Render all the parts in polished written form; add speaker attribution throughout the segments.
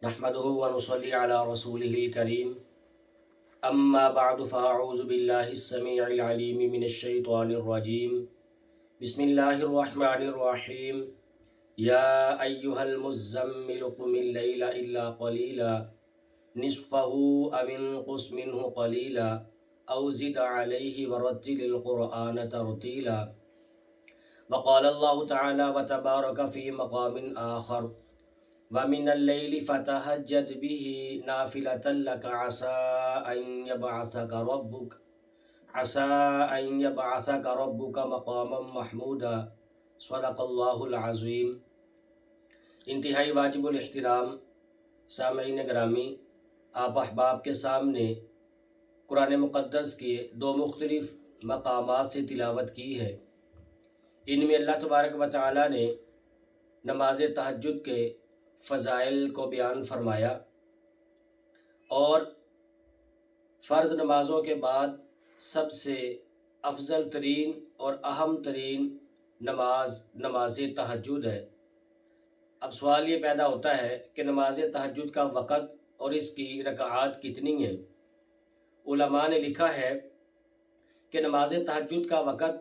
Speaker 1: نحمده ونصلي على رسوله الكريم أما بعد فأعوذ بالله السميع العليم من الشيطان الرجيم بسم الله الرحمن الرحيم يا أيها المزمل قم الليل إلا قليلا نصفه أو انقص منه قليلا أو زد عليه ورتل القرآن ترتيلا وقال الله تعالى وتبارك في مقام آخر وَمِنَ اللَّيْلِ فَتَهَجَّدْ بِهِ نَافِلَةً لَكَ عَسَىٰ أَن يَبْعَثَكَ رَبُّكَ مَقَامًا مَحْمُودًا صدق اللہ العظیم۔ انتہائی واجب الاحترام سامعین گرامی، آپ احباب کے سامنے قرآن مقدس کے دو مختلف مقامات سے تلاوت کی ہے۔ ان میں اللہ تبارک و تعالی نے نماز تہجد کے فضائل کو بیان فرمایا اور فرض نمازوں کے بعد سب سے افضل ترین اور اہم ترین نماز تہجد ہے۔ اب سوال یہ پیدا ہوتا ہے کہ نماز تہجد کا وقت اور اس کی رکعات کتنی ہیں؟ علماء نے لکھا ہے کہ نماز تہجد کا وقت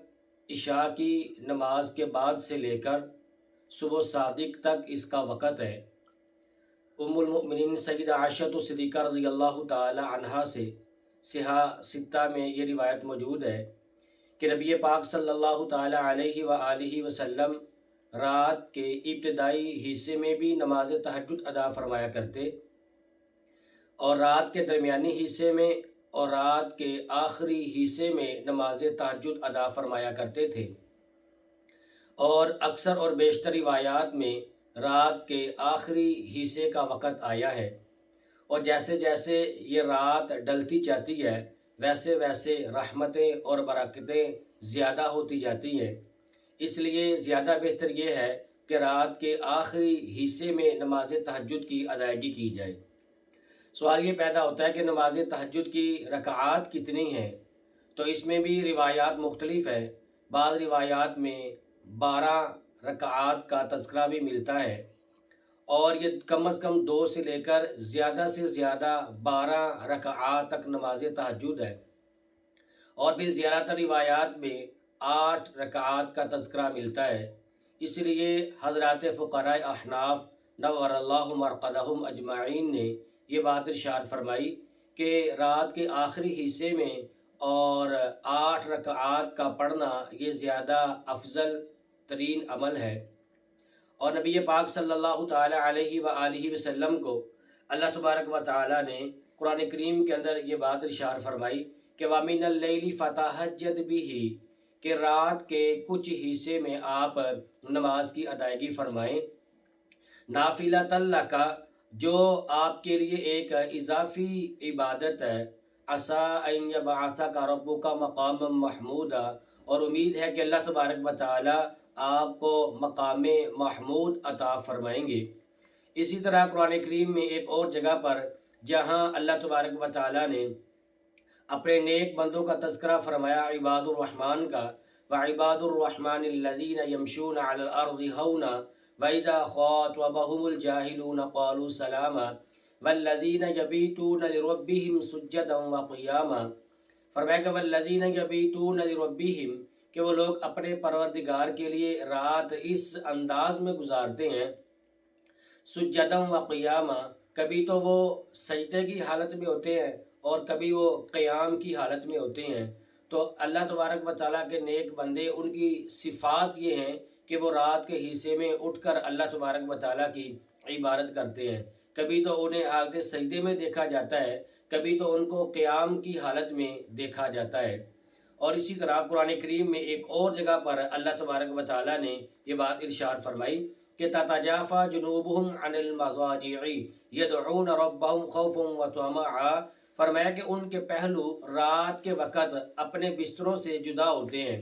Speaker 1: عشاء کی نماز کے بعد سے لے کر صبح صادق تک اس کا وقت ہے۔ ام المؤمنین سیدہ عائشہ صدیقہ رضی اللہ تعالی عنہا سے صحاح ستہ میں یہ روایت موجود ہے کہ نبی پاک صلی اللہ تعالی علیہ وآلہ وسلم رات کے ابتدائی حصے میں بھی نماز تہجد ادا فرمایا کرتے اور رات کے درمیانی حصے میں اور رات کے آخری حصے میں نماز تہجد ادا فرمایا کرتے تھے، اور اکثر اور بیشتر روایات میں رات کے آخری حصے کا وقت آیا ہے، اور جیسے جیسے یہ رات ڈلتی جاتی ہے ویسے ویسے رحمتیں اور برکتیں زیادہ ہوتی جاتی ہیں۔ اس لیے زیادہ بہتر یہ ہے کہ رات کے آخری حصے میں نماز تہجد کی ادائیگی کی جائے۔ سوال یہ پیدا ہوتا ہے کہ نماز تہجد کی رکعات کتنی ہیں؟ تو اس میں بھی روایات مختلف ہیں۔ بعض روایات میں 12 رکعات کا تذکرہ بھی ملتا ہے، اور یہ کم از کم 2 سے لے کر زیادہ سے زیادہ 12 رکعات تک نماز تہجد ہے، اور بھی زیادہ تر روایات میں 8 رکعات کا تذکرہ ملتا ہے۔ اس لیے حضرات فقراء احناف نور اللہ مرقدہم اجمعین نے یہ بات ارشاد فرمائی کہ رات کے آخری حصے میں اور 8 رکعات کا پڑھنا یہ زیادہ افضل ترین عمل ہے، اور نبی پاک صلی اللہ تعالی علیہ وآلہ وسلم کو اللہ تبارک و تعالی نے قرآن کریم کے اندر یہ بات ارشاد فرمائی کہ وَمِنَ اللَّيْلِ فَتَهَجَّدْ بِهِ، کہ رات کے کچھ حصے میں آپ نماز کی ادائیگی فرمائیں، نافلۃ لَکَ، جو آپ کے لیے ایک اضافی عبادت ہے، عسیٰ ان یبعثک ربک مقاما محمودا، اور امید ہے کہ اللہ تبارک و تعالی آپ کو مقام محمود عطا فرمائیں گے۔ اسی طرح قرآن کریم میں ایک اور جگہ پر جہاں اللہ تبارک و تعالی نے اپنے نیک بندوں کا تذکرہ فرمایا، عباد الرحمن کا، وعباد الرحمن الذین یمشون علی الارض ہونا وَإِذَا خَاطَبَهُمُ الْجَاهِلُونَ قَالُوا سَلَامًا وَالَّذِينَ يَبِيتُونَ لِرَبِّهِمْ سُجَّدًا وَقِيَامًا۔ فرمایا کہ وَالَّذِينَ يَبِيتُونَ لِرَبِّهِمْ، کہ وہ لوگ اپنے پروردگار کے لیے رات اس انداز میں گزارتے ہیں، سجدًا وقیاما، کبھی تو وہ سجدے کی حالت میں ہوتے ہیں اور کبھی وہ قیام کی حالت میں ہوتے ہیں۔ تو اللہ تبارک و تعالیٰ کے نیک بندے، ان کی صفات یہ ہیں کہ وہ رات کے حصے میں اٹھ کر اللہ تبارک و تعالیٰ کی عبادت کرتے ہیں۔ کبھی تو انہیں حالت سجدے میں دیکھا جاتا ہے، کبھی تو ان کو قیام کی حالت میں دیکھا جاتا ہے۔ اور اسی طرح قرآن کریم میں ایک اور جگہ پر اللہ تبارک و تعالیٰ نے یہ بات ارشاد فرمائی کہ تتجافی جنوبہم عن المضاجع یدعون ربہم خوفا وطمعا، فرمایا کہ ان کے پہلو رات کے وقت اپنے بستروں سے جدا ہوتے ہیں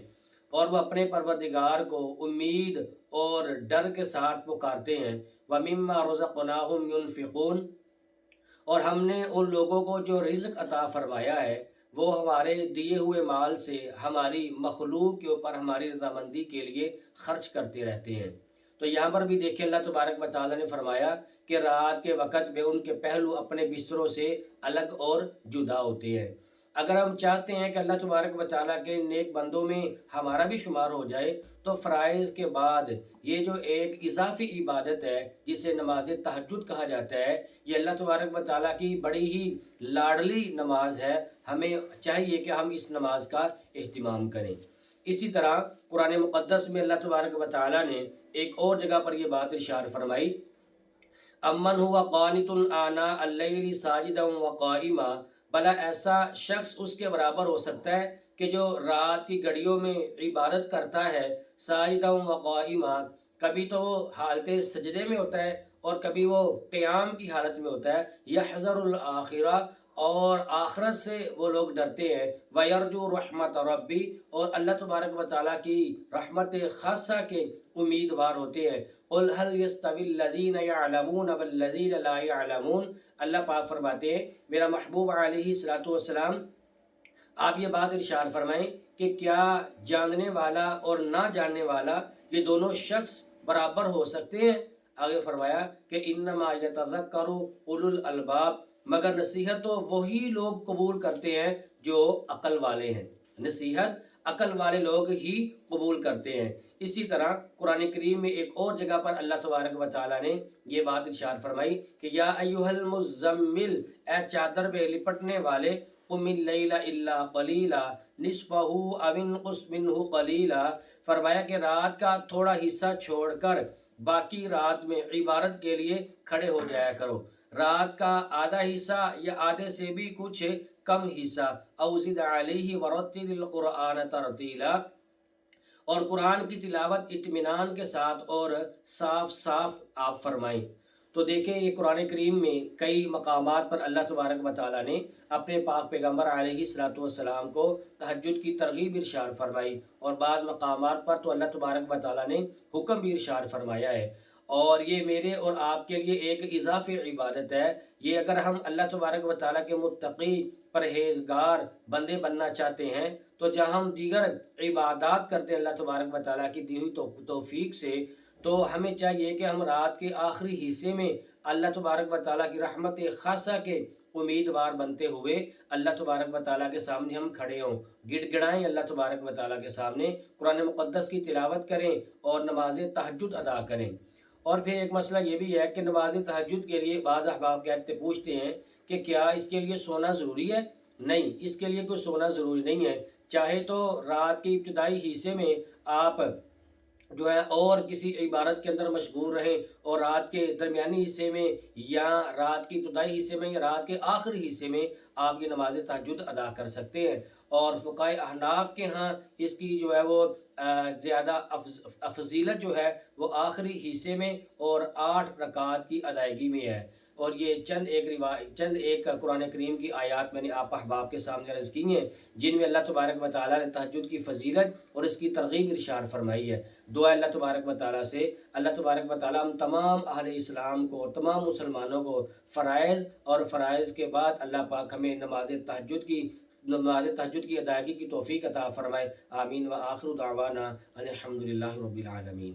Speaker 1: اور وہ اپنے پروردگار کو امید اور ڈر کے ساتھ پکارتے ہیں، وَمِمَّا رَزَقْنَاهُمْ يُنْفِقُونَ، اور ہم نے ان لوگوں کو جو رزق عطا فرمایا ہے وہ ہمارے دیے ہوئے مال سے ہماری مخلوق کے اوپر ہماری رضامندی کے لیے خرچ کرتے رہتے ہیں۔ تو یہاں پر بھی دیکھیں اللہ تبارک و تعالیٰ نے فرمایا کہ رات کے وقت میں ان کے پہلو اپنے بستروں سے الگ اور جدا ہوتے ہیں۔ اگر ہم چاہتے ہیں کہ اللہ تبارک و تعالیٰ کے نیک بندوں میں ہمارا بھی شمار ہو جائے تو فرائض کے بعد یہ جو ایک اضافی عبادت ہے جسے نماز تہجد کہا جاتا ہے، یہ اللہ تبارک و تعالیٰ کی بڑی ہی لاڈلی نماز ہے، ہمیں چاہیے کہ ہم اس نماز کا اہتمام کریں۔ اسی طرح قرآن مقدس میں اللہ تبارک و تعالیٰ نے ایک اور جگہ پر یہ بات ارشاد فرمائی، امن ہوا قانت آناء اللیل ساجدا وقائما، بھلا ایسا شخص اس کے برابر ہو سکتا ہے کہ جو رات کی گھڑیوں میں عبادت کرتا ہے، ساجدا وقائما، کبھی تو وہ حالت سجدے میں ہوتا ہے اور کبھی وہ قیام کی حالت میں ہوتا ہے، یحذر الآخرہ، اور آخرت سے وہ لوگ ڈرتے ہیں، وَيَرْجُو رَحْمَةَ رَبِّ، اور اللہ تبارک و تعالیٰ کی رحمت خاصہ کے امیدوار ہوتے ہیں۔ قُلْ هَلْ يَسْتَوِي الَّذِينَ يَعْلَمُونَ وَالَّذِينَ لَا يَعْلَمُونَ، اللہ پاک فرماتے ہیں میرا محبوب علیہ السلام آپ یہ بات ارشاد فرمائیں کہ کیا جاننے والا اور نہ جاننے والا یہ دونوں شخص برابر ہو سکتے ہیں؟ آگے فرمایا کہ انما یتذکر اولو الالباب، مگر نصیحت تو وہی لوگ قبول کرتے ہیں جو عقل والے ہیں، نصیحت عقل والے لوگ ہی قبول کرتے ہیں۔ اسی طرح قرآن کریم میں ایک اور جگہ پر اللہ تبارک و تعالیٰ نے یہ بات ارشاد فرمائی کہ یا ایھا المزمل، اے چادر میں لپٹنے والے، قم اللیل الا قلیلا نصفہ او انقص منہ قلیلا، فرمایا کہ رات کا تھوڑا حصہ چھوڑ کر باقی رات میں عبادت کے لیے کھڑے ہو جایا کرو، رات کا آدھا حصہ یا آدھے سے بھی کچھ کم حصہ، او زد علیہ ورتل القرآن ترتیلا، اور قرآن کی تلاوت اطمینان کے ساتھ اور صاف صاف آپ فرمائیں۔ تو دیکھیں یہ قرآن کریم میں کئی مقامات پر اللہ تبارک و تعالیٰ نے اپنے پاک پیغمبر علیہ السلام کو تہجد کی ترغیب ارشاد فرمائی، اور بعض مقامات پر تو اللہ تبارک و تعالیٰ نے حکم بھی ارشاد فرمایا ہے، اور یہ میرے اور آپ کے لیے ایک اضافی عبادت ہے۔ یہ اگر ہم اللہ تبارک و تعالیٰ کے متقی پرہیزگار بندے بننا چاہتے ہیں تو جہاں ہم دیگر عبادات کرتے ہیں اللہ تبارک و تعالیٰ کی دی ہوئی توفیق سے، تو ہمیں چاہیے کہ ہم رات کے آخری حصے میں اللہ تبارک و تعالیٰ کی رحمت خاصہ کے امیدوار بنتے ہوئے اللہ تبارک و تعالیٰ کے سامنے ہم کھڑے ہوں، گڑ گڑائیں اللہ تبارک و تعالیٰ کے سامنے، قرآن مقدس کی تلاوت کریں اور نماز تہجد ادا کریں۔ اور پھر ایک مسئلہ یہ بھی ہے کہ نماز تہجد کے لیے بعض احباب کہتے پوچھتے ہیں کہ کیا اس کے لیے سونا ضروری ہے؟ نہیں، اس کے لیے کوئی سونا ضروری نہیں ہے، چاہے تو رات کے ابتدائی حصے میں آپ جو ہے اور کسی عبادت کے اندر مشغول رہیں، اور رات کے درمیانی حصے میں یا رات کے ابتدائی حصے میں یا رات کے آخری حصے میں آپ یہ نماز تہجد ادا کر سکتے ہیں۔ اور فقہائے احناف کے ہاں اس کی جو ہے وہ زیادہ فضیلت جو ہے وہ آخری حصے میں اور 8 رکعات کی ادائیگی میں ہے، اور یہ چند ایک قرآن کریم کی آیات میں نے آپ احباب کے سامنے عرض کی ہیں جن میں اللہ تبارک و تعالیٰ نے تہجد کی فضیلت اور اس کی ترغیب ارشاد فرمائی ہے۔ دعا اللہ تبارک و تعالیٰ سے اللہ تبارک و تعالیٰ ہم تمام اہل اسلام کو اور تمام مسلمانوں کو فرائض اور فرائض کے بعد اللہ پاک ہمیں نماز تہجد کی ادائیگی کی توفیق عطا فرمائے۔ آمین، و آخر دعوانا ان الحمد للہ رب العالمین۔